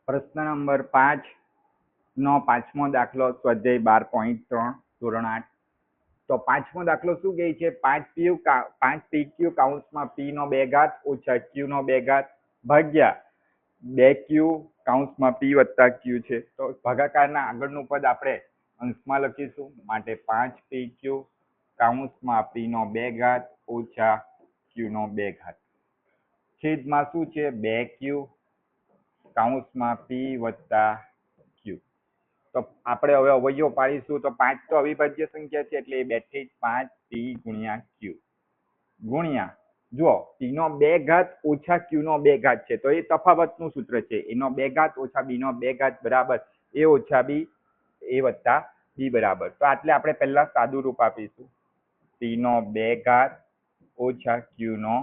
પ્રશ્ન નંબર 5 નો પાંચમો દાખલો સ્વાધ્યાય 12.3 ધોરણ 8. તો પાંચમો દાખલો શું કહે છે? 5 pq કૌંસમાં p નો 2 ઘાત ઓછા q નો 2 ઘાત ભાગ્યા 2q કૌંસમાં p વત્તા q છે. તો ભાગાકારના આગળનું પદ આપણે અંશમાં લખીશું, માટે 5 pq કૌંસમાં p નો 2 ઘાત ઓછા q નો 2 ઘાત છેદમાં શું છે? 2q કૌંસમાં p વત્તા q. તો આપણે હવે અવયવ પાડીશું. તો 5 તો અવિભાજ્ય સંખ્યા છે એટલે એ બેઠી 5p ગુણ્યા q ગુણ્યા, જુઓ p નો 2 ઘાત ઓછા q નો 2 ઘાત છે તો એ તફાવતનું સૂત્ર છે. એનો 2 ઘાત ઓછા b નો 2 ઘાત બરાબર a ઓછા b, a વત્તા b બરાબર. તો એટલે આપણે પહેલા સાદું રૂપ આપીશું, p નો 2 ઘાત ઓછા q નો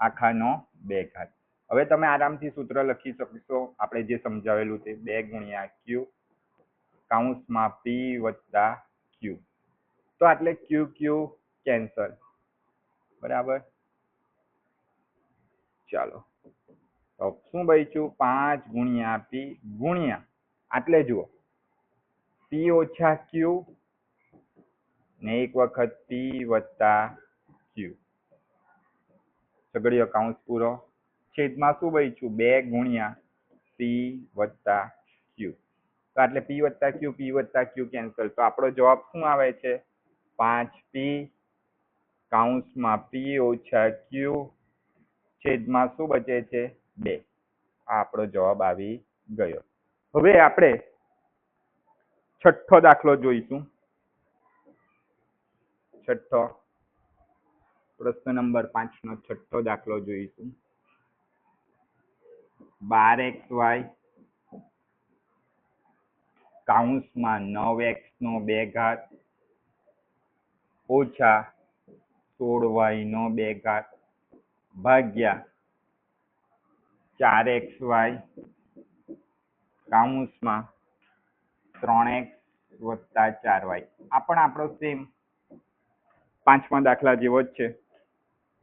આખાનો 2 ઘાત. હવે તમે આરામથી સૂત્ર લખી શકશો આપણે જે સમજાવેલું તે, 2 ગુણ્યા q કૌંસમાં p વત્તા q. તો એટલે q કેન્સલ, બરાબર. ચાલો, તો શું બચ્યું? 5 ગુણ્યા p ગુણ્યા, એટલે જુઓ p ઓછા q ને એક વખત p વત્તા q, સગડીયો કૌંસ પૂરો, છેદમાં શું બચ્યું? 2 ગુણ્યા p વત્તા q. તો એટલે p વત્તા q કેન્સલ. તો આપણો જવાબ શું આવે છે? 5p કૌંસમાં p ઓછા q છેદમાં શું બચે છે? 2. આ આપણો જવાબ આવી ગયો. હવે આપણે છઠ્ઠો દાખલો જોઈશું. છઠ્ઠો પ્રશ્ન નંબર 5 નો છઠ્ઠો દાખલો જોઈશું. 12xy કૌંસમાં 9x નો 2 ઘાત ઓછા 16y નો 2 ઘાત ભાગ્યા 4xy કૌંસમાં 3x વત્તા 4y. આ પણ આપણો સેમ પાંચમા દાખલા જેવો જ છે.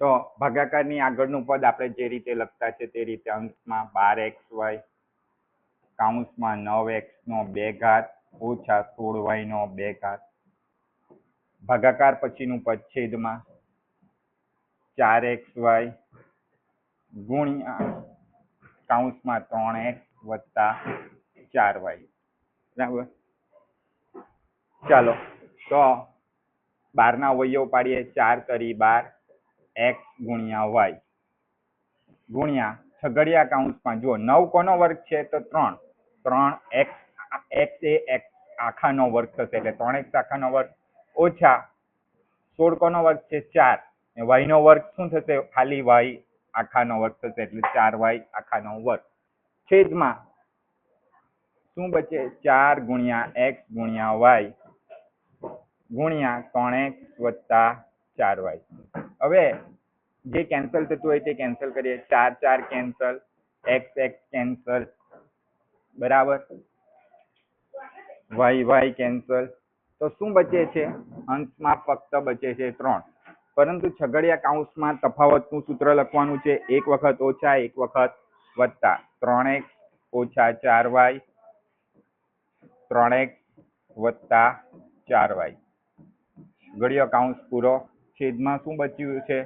તો ભાગાકારની આગળનું પદ આપણે જે રીતે લખતા છે તે રીતે અંશમાં 12xy કૌંસમાં 9x નો 2 ઘાત ઓછા 16y નો 2 ઘાત ભાગાકાર પછીનું પદ છેદમાં 4xy ગુણ્યા કૌંસમાં 3x વત્તા 4y, બરાબર. ચાલો, તો 12 ના અવયવ પાડીએ. 4 તરી 12 x ગુણ્યા y ગુણ્યા છગડિયા કૌંસમાં, જુઓ 9 કોનો વર્ગ છે? તો 3. 3x, x એ x આખાનો વર્ગ થશે એટલે 3x આખાનો વર્ગ ઓછા 16 કોનો વર્ગ છે? 4. y નો વર્ગ શું થશે? ખાલી y આખાનો વર્ગ થશે એટલે 4y આખાનો વર્ગ છેદમાં શું બચે? 4 ગુણ્યા x ગુણ્યા y ગુણ્યા 3x વત્તા 4y. હવે જે કેન્સલ થતું હોય તે કેન્સલ કરીએ. 4 4 કેન્સલ, x કેન્સલ, બરાબર, y કેન્સલ. તો શું બચે છે? અંશમાં ફક્ત બચે છે 3. પરંતુ છગડિયા કૌંસમાં તફાવતનું સૂત્ર લખવાનું છે. એક વખત ઓછા, એક વખત વત્તા. 3x ઓછા 4y, 3x વત્તા 4y, છગડિયો કૌંસ પૂરો, છેદમાં શું બચ્યું છે?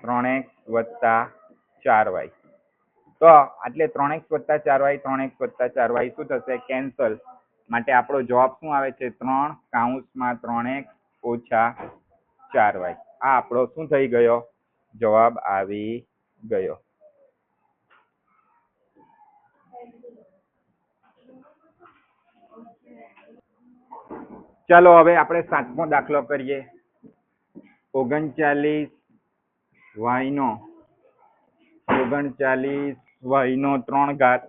3x વત્તા 4y. તો એટલે 3x વત્તા 4y, 3x વત્તા 4y શું થશે? કેન્સલ. માટે આપણો જવાબ શું આવે છે? 3 કૌંસમાં 3x ઓછા 4y. આ આપણો શું થઈ ગયો? જવાબ આવી ગયો. ચાલો, હવે આપણે 7મો દાખલો કરીએ. 39y નો 3 ઘાત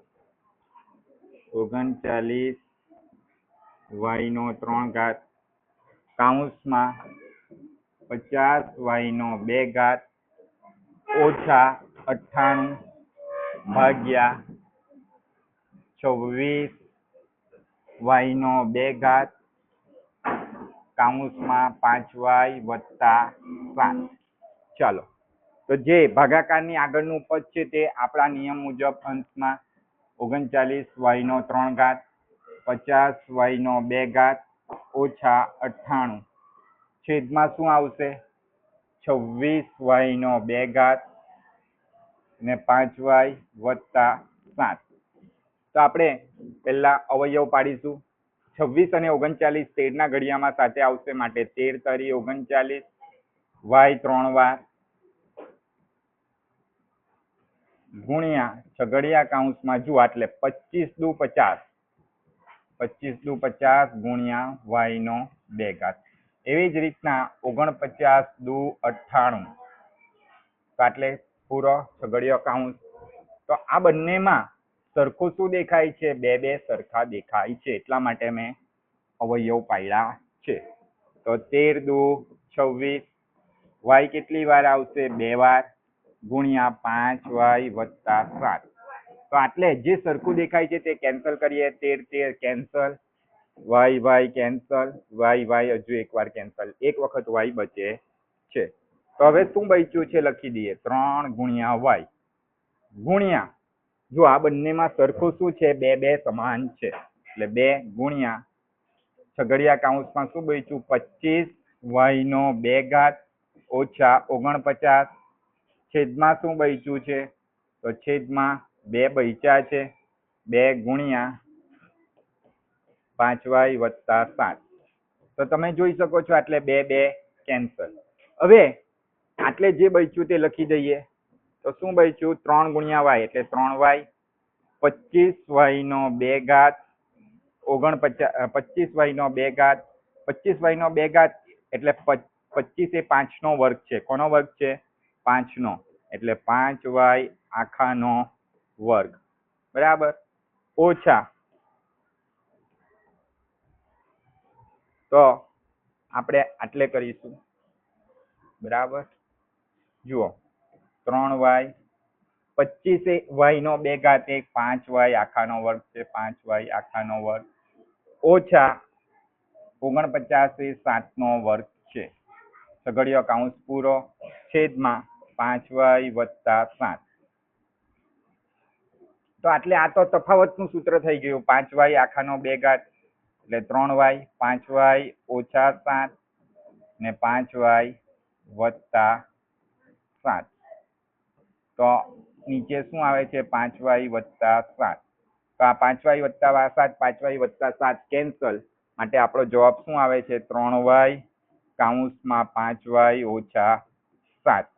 39y નો 3 ઘાત કૌંસમાં 50y નો 2 ઘાત ઓછા 98 ભાગ્યા 26y નો 2 ઘાત કૌંસમાં 5y વત્તા 7. ચાલો, તો જે ભાગાકારની આગળનું પદ છે તે આપણા નિયમ મુજબ અંશમાં 39y નો 3 ઘાત 50y નો 2 ઘાત ઓછા 98 છેદમાં શું આવશે 26y નો 2 ઘાત ને 5y વત્તા 7. તો આપણે પહેલા અવયવ પાડીશું 26 અને 39 13 ના ઘડિયામાં સાથે આવશે માટે 13 તરી 39 y 3 વાર ગુણ્યા છગડિયા કૌંસમાં જુઓ એટલે 25 દુ 50 25 દુ 50 ગુણ્યા y નો 2 ઘાત એવી જ રીતના 49 દુ 98 તો એટલે પૂરો છગડીયો કૌંસ. તો આ બંનેમાં સરખું શું દેખાય છે? બે બે સરખા દેખાય છે એટલા માટે મેં અવયવ પાડ્યા છે. તો 13 દુ 26 y કેટલી વાર આવશે? 2 વાર ગુણ્યા 5y વત્તા 7. તો આટલે જે સરખું દેખાય છે તે કેન્સલ કરીએ. 13 કેન્સલ, y કેન્સલ, y હજુ એક વાર કેન્સલ, એક વખત y બચે છે. તો હવે શું બચ્યું છે લખી દઈએ 3 ગુણ્યા y ગુણ્યા જો આ બંનેમાં સરખું શું છે? બે બે સમાન છે એટલે 2 ગુણ્યા છગડિયા કૌંસમાં શું બચ્યું 25y નો 2 ઘાત ઓછા 49 છેદમાં શું બચ્યું છે? તો છેદમાં 2 બચ્યા છે 2 ગુણ્યા 5y વત્તા 7. તો તમે જોઈ શકો છો એટલે 2 2 કેન્સલ. હવે આટલે જે બચ્યું તે લખી દઈએ. તો શું બચ્યું 3 ગુણ્યા y એટલે 3y 25y નો 2 ઘાત 25y નો 2 ઘાત 25y નો 2 ઘાત એટલે 25 એ 5 નો વર્ગ છે. કોનો વર્ગ છે? 5 નો એટલે 5y આખાનો વર્ગ બરાબર ઓછા તો આપણે આટલે કરીશું બરાબર. જુઓ 3y 25y નો 2 ઘાત એ 5y આખાનો વર્ગ છે 5y આખાનો વર્ગ ઓછા 49 એ 7 નો વર્ગ છે. છગડીયો કૌંસ પૂરો છેદમાં 5y વત્તા 7. તો આટલે આ તો તફાવતનું સૂત્ર થઈ ગયું 5y આખાનો 2 ઘાત એટલે 3y 5y ઓછા 7 ને 5y વત્તા 7. તો નીચે શું આવે છે? 5y વત્તા 7. તો આ 5y વત્તા 7 5y વત્તા 7 કેન્સલ માટે આપણો જવાબ શું આવે છે? 3y કૌંસમાં 5y ઓછા 7.